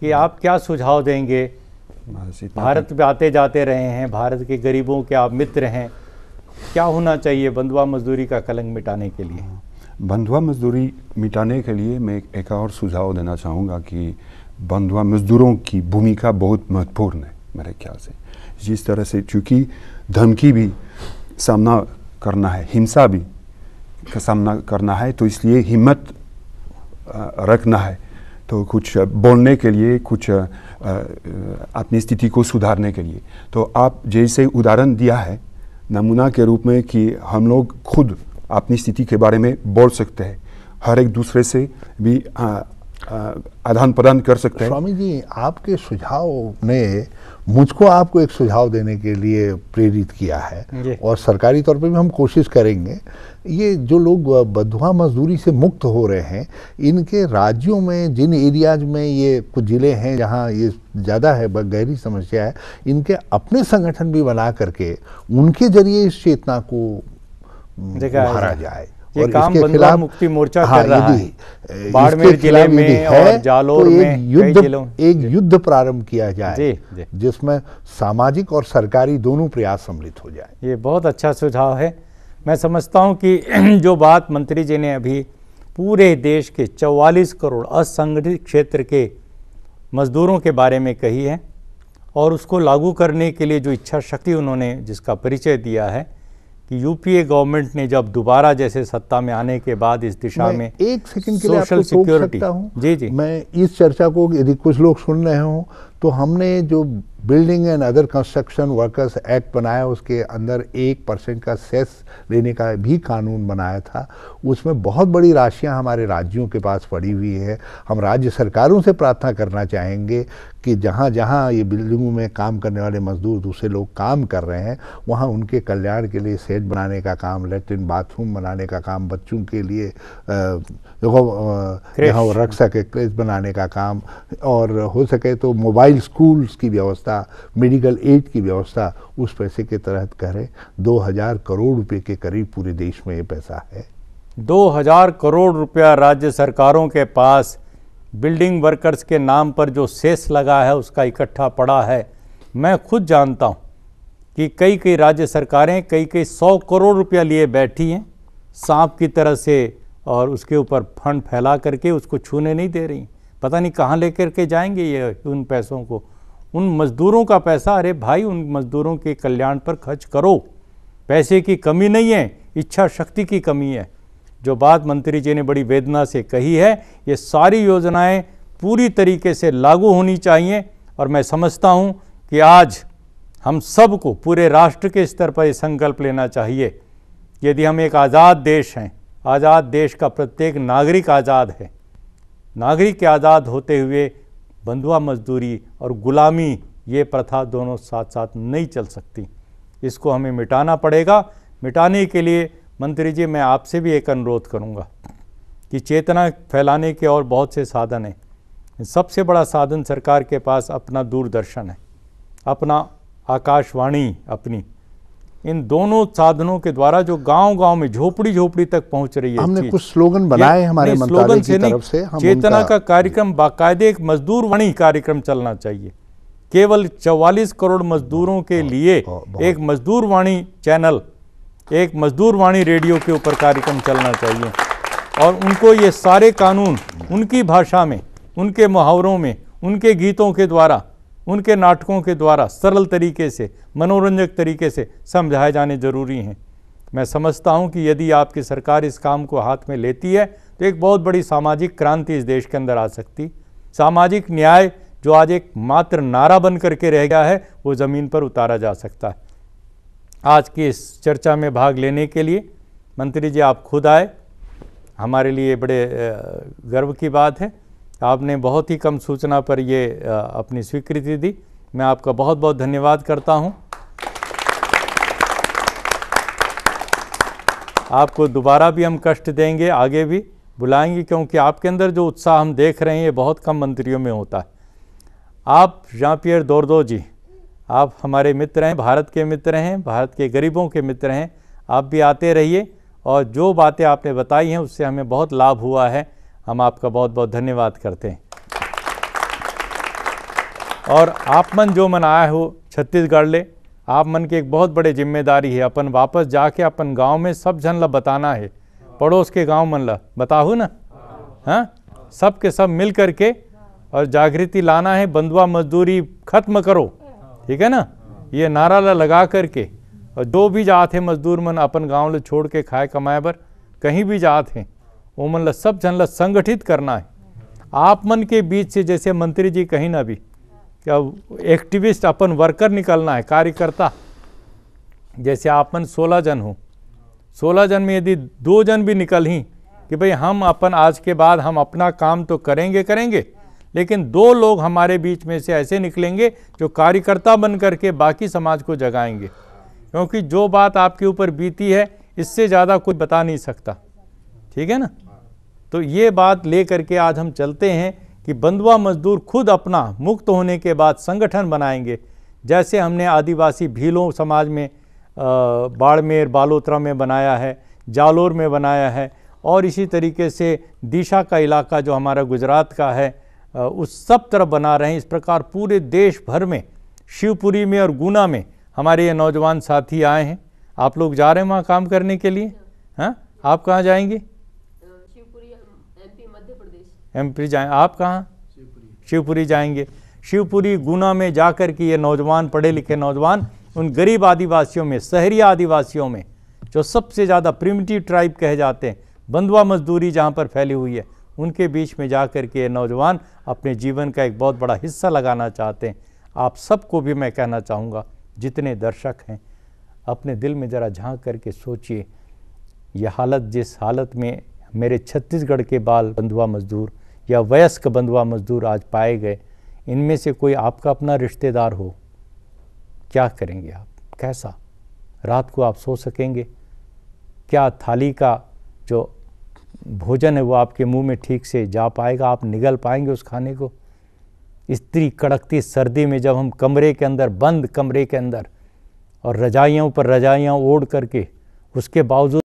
कि आप क्या सुझाव देंगे। भारत में आते जाते रहे हैं, भारत के गरीबों के आप मित्र हैं, क्या होना चाहिए बंधुआ मजदूरी का कलंक मिटाने के लिए? बंधुआ मजदूरी मिटाने के लिए मैं एक और सुझाव देना चाहूँगा कि बंधुआ मजदूरों की भूमिका बहुत महत्वपूर्ण है मेरे ख्याल से। जिस तरह से चूँकि धमकी भी सामना करना है, हिंसा भी का सामना करना है, तो इसलिए हिम्मत रखना है, तो कुछ बोलने के लिए, कुछ अपनी स्थिति को सुधारने के लिए। तो आप जैसे उदाहरण दिया है नमूना के रूप में कि हम लोग खुद अपनी स्थिति के बारे में बोल सकते हैं, हर एक दूसरे से भी आदान प्रदान कर सकते हैं। स्वामी जी, आपके सुझाव ने मुझको आपको एक सुझाव देने के लिए प्रेरित किया है और सरकारी तौर पे भी हम कोशिश करेंगे। ये जो लोग बंधुआ मजदूरी से मुक्त हो रहे हैं, इनके राज्यों में जिन एरियाज में ये कुछ ज़िले हैं जहाँ ये ज़्यादा है, गहरी समस्या है, इनके अपने संगठन भी बना करके उनके जरिए इस चेतना को उभारा जाए। ये और काम इसके बंधुआ मुक्ति मोर्चा कर रहा है। बाड़मेर इसके जिले खिलाफ यदि में है और जालोर तो में कई जिलों एक युद्ध प्रारंभ किया जाए जी। जिसमें सामाजिक और सरकारी दोनों प्रयास सम्मिलित हो जाए। ये बहुत अच्छा सुझाव है। मैं समझता हूँ कि जो बात मंत्री जी ने अभी पूरे देश के 44 करोड़ असंगठित क्षेत्र के मजदूरों के बारे में कही है और उसको लागू करने के लिए जो इच्छा शक्ति उन्होंने जिसका परिचय दिया है कि यूपीए गवर्नमेंट ने जब दोबारा जैसे सत्ता में आने के बाद इस दिशा में एक सेकंड के लिए आपको सोशल सिक्योरिटी, सकता हूं? जी मैं इस चर्चा को यदि कुछ लोग सुन रहे हो तो हमने जो building and other construction workers act बनाया, उसके अंदर 1% का सेस लेने का भी कानून बनाया था। उसमें बहुत बड़ी राशियां हमारे राज्यों के पास पड़ी हुई है। हम राज्य सरकारों से प्रार्थना करना चाहेंगे कि जहां जहां ये बिल्डिंगों में काम करने वाले मजदूर दूसरे लोग काम कर रहे हैं, वहां उनके कल्याण के लिए सेट बनाने का काम, लेट्रिन बाथरूम बनाने का काम, बच्चों के लिए जहाँ वो रख सके क्रेच बनाने का काम, और हो सके तो मोबाइल स्कूल्स की व्यवस्था, मेडिकल एड की व्यवस्था उस पैसे के तहत करें। 2000 करोड़ रुपए के करीब पूरे देश में ये पैसा है। 2000 करोड़ रुपया राज्य सरकारों के पास बिल्डिंग वर्कर्स के नाम पर जो सेस लगा है उसका इकट्ठा पड़ा है। मैं खुद जानता हूँ कि कई कई राज्य सरकारें कई 100 करोड़ रुपया लिए बैठी हैं सांप की तरह से, और उसके ऊपर फंड फैला करके उसको छूने नहीं दे रही। पता नहीं कहाँ लेकर के जाएंगे ये उन पैसों को, उन मजदूरों का पैसा। अरे भाई, उन मजदूरों के कल्याण पर खर्च करो। पैसे की कमी नहीं है, इच्छा शक्ति की कमी है। जो बात मंत्री जी ने बड़ी वेदना से कही है, ये सारी योजनाएं पूरी तरीके से लागू होनी चाहिए। और मैं समझता हूं कि आज हम सबको पूरे राष्ट्र के स्तर पर ये संकल्प लेना चाहिए। यदि हम एक आज़ाद देश हैं, आज़ाद देश का प्रत्येक नागरिक आज़ाद है, नागरिक के आज़ाद होते हुए बंधुआ मजदूरी और गुलामी, ये प्रथा दोनों साथ साथ नहीं चल सकती। इसको हमें मिटाना पड़ेगा। मिटाने के लिए मंत्री जी मैं आपसे भी एक अनुरोध करूंगा कि चेतना फैलाने के और बहुत से साधन हैं। सबसे बड़ा साधन सरकार के पास अपना दूरदर्शन है, अपना आकाशवाणी अपनी। इन दोनों साधनों के द्वारा जो गांव-गांव में झोपड़ी झोपड़ी तक पहुंच रही है, हमने कुछ स्लोगन बनाए हमारे मंत्रालय की तरफ से। चेतना का कार्यक्रम बाकायदे एक मजदूर वाणी कार्यक्रम चलना चाहिए। केवल 44 करोड़ मजदूरों के लिए एक मजदूर वाणी चैनल, एक मजदूर वाणी रेडियो के ऊपर कार्यक्रम चलना चाहिए और उनको ये सारे कानून उनकी भाषा में, उनके मुहावरों में, उनके गीतों के द्वारा, उनके नाटकों के द्वारा सरल तरीके से, मनोरंजक तरीके से समझाए जाने जरूरी हैं। मैं समझता हूं कि यदि आपकी सरकार इस काम को हाथ में लेती है तो एक बहुत बड़ी सामाजिक क्रांति इस देश के अंदर आ सकती। सामाजिक न्याय जो आज एक मात्र नारा बन करके रह गया है, वो ज़मीन पर उतारा जा सकता है। आज की इस चर्चा में भाग लेने के लिए मंत्री जी आप खुद आए, हमारे लिए बड़े गर्व की बात है। आपने बहुत ही कम सूचना पर ये अपनी स्वीकृति दी। मैं आपका बहुत बहुत धन्यवाद करता हूं। आपको दोबारा भी हम कष्ट देंगे, आगे भी बुलाएंगे, क्योंकि आपके अंदर जो उत्साह हम देख रहे हैं ये बहुत कम मंत्रियों में होता है। आप जॉन पियर दोरदो जी, आप हमारे मित्र हैं, भारत के मित्र हैं, भारत के गरीबों के मित्र हैं। आप भी आते रहिए और जो बातें आपने बताई हैं उससे हमें बहुत लाभ हुआ है। हम आपका बहुत बहुत धन्यवाद करते हैं। और आप मन जो मन आए हो छत्तीसगढ़ ले, आप मन की एक बहुत बड़े जिम्मेदारी है, अपन वापस जाके अपन गांव में सब जन ला बताना है, पड़ोस के गांव मन ला बताहू ना, हाँ, सब के सब मिल करके और जागृति लाना है, बंधुआ मजदूरी खत्म करो, ठीक है ना, ये नारा ला लगा करके। और जो भी जात है मजदूर मन अपन गांव ले छोड़ के खाए कमाए बर कहीं भी जात हैं, वो मन ला सब जन ला संगठित करना है। आप मन के बीच से, जैसे मंत्री जी कहीं ना भी क्या एक्टिविस्ट अपन वर्कर निकलना है, कार्यकर्ता। जैसे आप मन 16 जन हो, 16 जन में यदि 2 जन भी निकल ही कि भाई हम अपन आज के बाद हम अपना काम तो करेंगे, लेकिन 2 लोग हमारे बीच में से ऐसे निकलेंगे जो कार्यकर्ता बन करके बाकी समाज को जगाएंगे, क्योंकि जो बात आपके ऊपर बीती है इससे ज़्यादा कोई बता नहीं सकता, ठीक है ना। तो ये बात ले करके आज हम चलते हैं कि बंधुआ मजदूर खुद अपना मुक्त होने के बाद संगठन बनाएंगे, जैसे हमने आदिवासी भीलों समाज में बाड़मेर बालोतरा में बनाया है, जालोर में बनाया है, और इसी तरीके से दिशा का इलाका जो हमारा गुजरात का है उस सब तरफ बना रहे हैं। इस प्रकार पूरे देश भर में, शिवपुरी में और गुना में हमारे ये नौजवान साथी आए हैं। आप लोग जा रहे हैं वहाँ काम करने के लिए? हाँ, आप कहाँ जाएंगे? शिवपुरी, एमपी, मध्य प्रदेश। एमपी जाएं। आप कहाँ? शिवपुरी जाएंगे। शिवपुरी गुना में जाकर के ये नौजवान, पढ़े लिखे नौजवान, उन गरीब आदिवासियों में, शहरी आदिवासियों में, जो सबसे ज़्यादा प्रिमिटिव ट्राइब कहे जाते हैं, बंधुआ मजदूरी जहाँ पर फैली हुई है, उनके बीच में जा कर के ये नौजवान अपने जीवन का एक बहुत बड़ा हिस्सा लगाना चाहते हैं। आप सबको भी मैं कहना चाहूँगा, जितने दर्शक हैं, अपने दिल में ज़रा झांक करके सोचिए, ये हालत, जिस हालत में मेरे छत्तीसगढ़ के बाल बंधुआ मजदूर या वयस्क बंधुआ मजदूर आज पाए गए, इनमें से कोई आपका अपना रिश्तेदार हो, क्या करेंगे आप? कैसा रात को आप सो सकेंगे? क्या थाली का जो भोजन है वो आपके मुंह में ठीक से जा पाएगा? आप निगल पाएंगे उस खाने को? इतनी कड़कती सर्दी में जब हम कमरे के अंदर, बंद कमरे के अंदर, और रजाइयों पर रजाइयाँ ओढ़ करके, उसके बावजूद